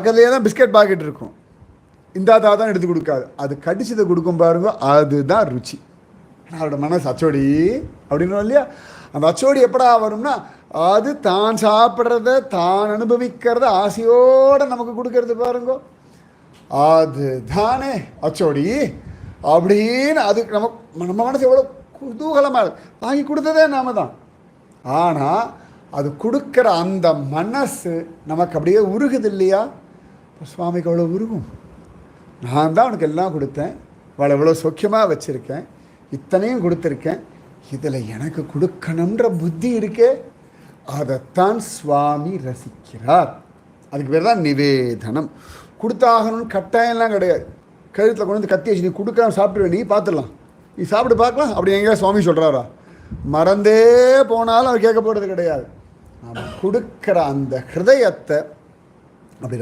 பக்கத்துலேயே தான் biscuit packet இருக்கும். இந்த தான் எடுத்து கொடுக்காது. அது கடிச்சதை கொடுக்கும் பாருங்க, அதுதான் ருச்சி. அதோட மனசு அச்சோடி அப்படின்னு இல்லையா? அந்த அச்சோடி எப்படா வரும்னா, அது தான் சாப்பிட்றத தான் அனுபவிக்கிறத ஆசையோடு நமக்கு கொடுக்கறது பாருங்க, அது தானே அச்சோடி அப்படின்னு. அது நம்ம மனசு எவ்வளோ குதூகலமாக வாங்கி கொடுத்ததே நாம தான். ஆனால் அது கொடுக்குற அந்த மனசு நமக்கு அப்படியே உருகுது இல்லையா? சுவாமிக்கு அவ்வளோ உருகும். நான் தான் அவனுக்கு எல்லாம் கொடுத்தேன், அவளை எவ்வளோ சௌக்கியமாக வச்சுருக்கேன், இத்தனையும் கொடுத்துருக்கேன், இதில் எனக்கு கொடுக்கணுன்ற புத்தி இருக்கே, அதைத்தான் சுவாமி ரசிக்கிறார். அதுக்கு பேர் தான் நிவேதனம். கொடுத்தாகணும்னு கட்டாயம்லாம் கிடையாது. கழுத்தில் கொண்டு வந்து கத்தி வச்சு நீ கொடுக்கலாம் சாப்பிடுவேன், நீ பார்த்துடலாம், நீ சாப்பிட்டு பார்க்கலாம் அப்படி எங்கேயா சுவாமி சொல்கிறாரா? மறந்தே போனாலும் அவர் கேட்க போகிறது கிடையாது. நாம் கொடுக்குற அந்த ஹிருதயத்தை அப்படி